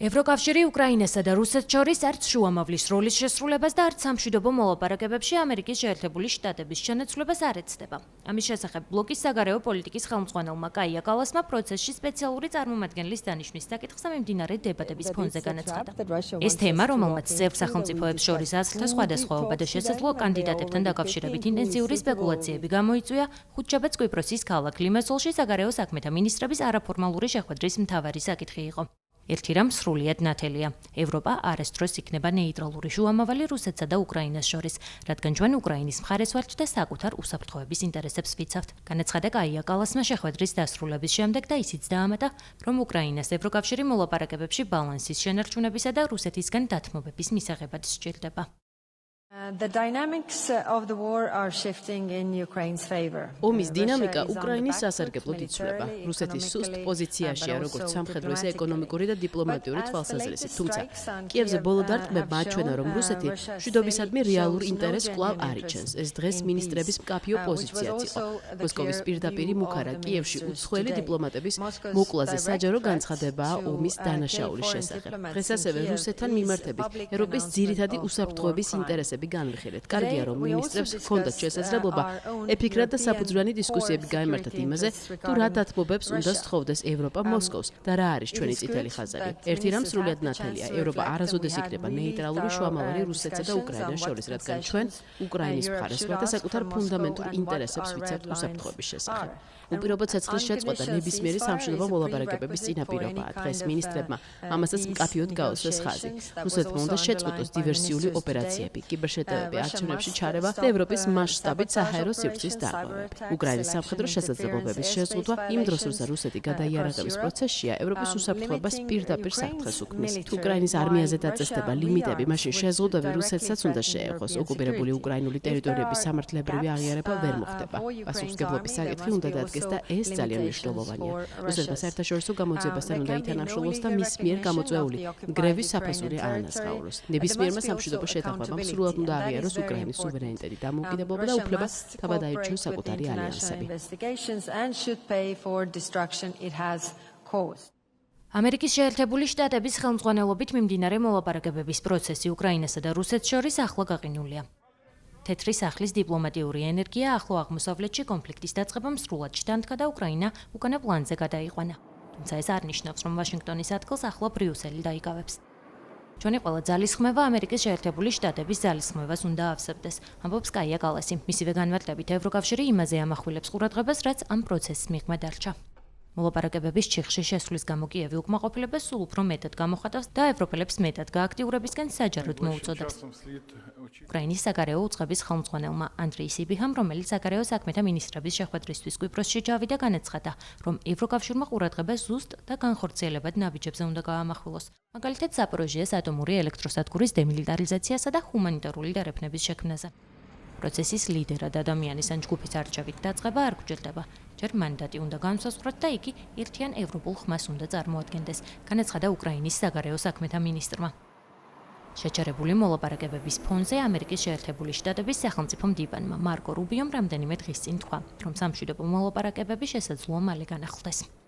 ევროკავშირი უკრაინასა და რუსეთს შორის არც შუამავლის როლის შესრულებას და არც სამშვიდობო მოლაპარაკებებში ამერიკის შეერთებული შტატების ჩანაცვლებას არ ეცდება. ამის შესახებ ბლოკის საგარეო პოლიტიკის ხელმძღვანელმა კაია კალასმა პროცესში სპეციალური წარმომადგენლის დანიშვნის საკითხს მიმდინარე დებატების ფონზე განაცხადა. ეს თემა, რომელმაც ძევ სახელმწიფოებს შორის ასლთა სხვადასხვაობა და შესაძლო კანდიდატებთან დაკავშირებით ინტენსიური სპეკულაციები გამოიწვია, ხუთშაბათს კვიპროსის ქალაქ ლიმასოლში საგარეო საქმეთა მინისტრების არაფორმალური შეხვედრის მთავარი საკითხი იყო. ერთი რამ სრულიად ნათელია. ევროპა არასდროს იქნება ნეიტრალური შუამავალი რუსეთსა და უკრაინას შორის, რადგან ჩვენ უკრაინის მხარეს ვართ და საკუთარ უსაფრთხოების ინტერესებს ვიცავთ. განაცხადა კაია კალასმა შეხვედრის დასრულების შემდეგ და ისიც დაამატა, რომ უკრაინას ევროკავშირი მოლაპარაკებებში ბალანსის შენარჩუნებისა და რუსეთისგან დათმობების მისაღებად სჭირდება. ომის დინამიკა უკრაინის სასარგებლოდ იცვლება. რუსეთის სუსტ პოზიციაშია როგორც სამხედრო, ისე ეკონომიკური და დიპლომატიური თვალსაზრისით. თუმცა კიევზე ბოლო დარტყმებმა აჩვენა, რომ რუსეთი მშვიდობისადმი რეალურ ინტერესს კვლავ არ იჩენს. ეს დღეს მინისტრების მკაფიო პოზიციაც იყო. მოსკოვის პირდაპირი მუხარა კიევში უცხოელი დიპლომატების მოკლაზე საჯარო განცხადებაა ომის დანაშაულის შესახებ. დღეს ასევე რუსეთთან მიმართებით ევროპის ძირითადი უსაფრთხოების ინტერესები განვიხილეთ. კარგია, რომ მინისტრებს ჰქონდათ შესაძლებლობა ეფიქრათ და საფუძვლიანი დისკუსიები გაემართათ იმაზე, თუ რა დათმობებს უნდა სთხოვდეს ევროპა მოსკოვს და რა არის ჩვენი წითელი ხაზები. ერთი რამ სრულად ნათელია, ევროპა არასოდეს იქნება ნეიტრალური შუამავალი რუსეთსა და უკრაინას შორის, რადგან ჩვენ უკრაინის მხარეს ვართ და საკუთარ ფუნდამენტურ ინტერესებს ვიცავთ უსაფრთხოების შესახებ. უპირობო ცეცხლის შეწყვეტა ნებისმიერი სამშვიდობო მოლაპარაკებების წინაპირობაა. დღეს მინისტრებმა ამასაც მკაფიოდ გაუსვეს ხაზი. რუსეთმა უნდა შეწყვეტოს დივერსიული ოპერაციები, კიბერშეტევები, არჩევნებში ჩარევა და ევროპის მასშტაბით საჰაერო სივრცის დარღვევები. უკრაინის სამხედრო შესაძლებლობების შეზღუდვა იმ დროს, როცა რუსეთი გადაიარაღების პროცესშია, ევროპის უსაფრთხოებას პირდაპირ საფრთხეს უქმნის. თუ უკრაინის არმიაზე დაწესდება ლიმიტები, მაშინ შეზღუდვები რუსეთსაც უნდა შეეხოს. ოკუპირებული უკრაინული ტერიტორიების სამართლებრივი აღიარება ვერ მოხდება. პასუხისმგებლობის საკითხი უნდა დადგეს და ეს ძალიან მნიშვნელოვანია. რუსეთმა საერთაშორისო გამოძიებასთან უნდა ითანამშრომლოს და მის მიერ გამოწვეული ნგრევის საფასური აანაზღაუროს. ნებისმიერმა სამშვიდობო შეთანხმებამ სრულად უნდა აღიაროს უკრაინის სუვერენიტეტი, დამოუკიდებლობა და უფლება თავად აირჩიოს საკუთარი ალიანსები. ამერიკის შეერთებული შტატების ხელმძღვანელობით მიმდინარე მოლაპარაკებების პროცესი უკრაინასა და რუსეთს შორის ახლა გაყინულია. თეთრი სახლის დიპლომატიური ენერგია ახლო აღმოსავლეთში კონფლიქტის დაწყებამ სრულად შთანთქა და უკრაინა უკანა პლანზე გადაიყვანა. თუმცა ეს არ ნიშნავს, რომ ვაშინგტონის ადგილს ახლა ბრიუსელი დაიკავებს. ჩვენი ყველა ძალისხმევა ამერიკის შეერთებული შტატების ძალისხმევას უნდა ავსებდეს, ამბობს კაია კალასი. მისივე განმარტებით ევროკავშირი იმაზე ამახვილებს ყურადღებას, რაც ამ პროცესს მიღმა დარჩა. მოლაპარაკებების ჩიხში შესვლის გამო კიევი უკმაყოფილებას სულ უფრო მეტად გამოხატავს და ევროპელებს მეტად გააქტიურებისკენ საჯაროდ მოუწოდებს. უკრაინის საგარეო უწყების ხელმძღვანელმა ანდრეი სიბიჰამ, რომელიც საგარეო საქმეთა მინისტრების შეხვედრისთვის კვიპროსში ჩავიდა, განაცხადა, რომ ევროკავშირმა ყურადღება ზუსტ და განხორციელებად ნაბიჯებზე უნდა გაამახვილოს. მაგალითად, ზაპოროჟიეს ატომური ელექტროსადგურის დემილიტარიზაციასა და ჰუმანიტარული დარეფნების შექმნაზე. პროცესის ლიდერად ადამიანის ან ჯგუფის არჩევით დაწყება არ გვჭირდება. ჯერ მანდატი უნდა განსაზღვროთ და იგი ერთიან ევროპულ ხმას უნდა წარმოადგენდეს, განაცხადა უკრაინის საგარეო საქმეთა მინისტრმა. შეჩერებული მოლაპარაკებების ფონზე ამერიკის შეერთებული შტატების სახელმწიფო მდივანმა მარკო რუბიომ რამდენიმე დღის წინ თქვა, რომ სამშვიდობო მოლაპარაკებები შესაძლოა მალე განახლდეს.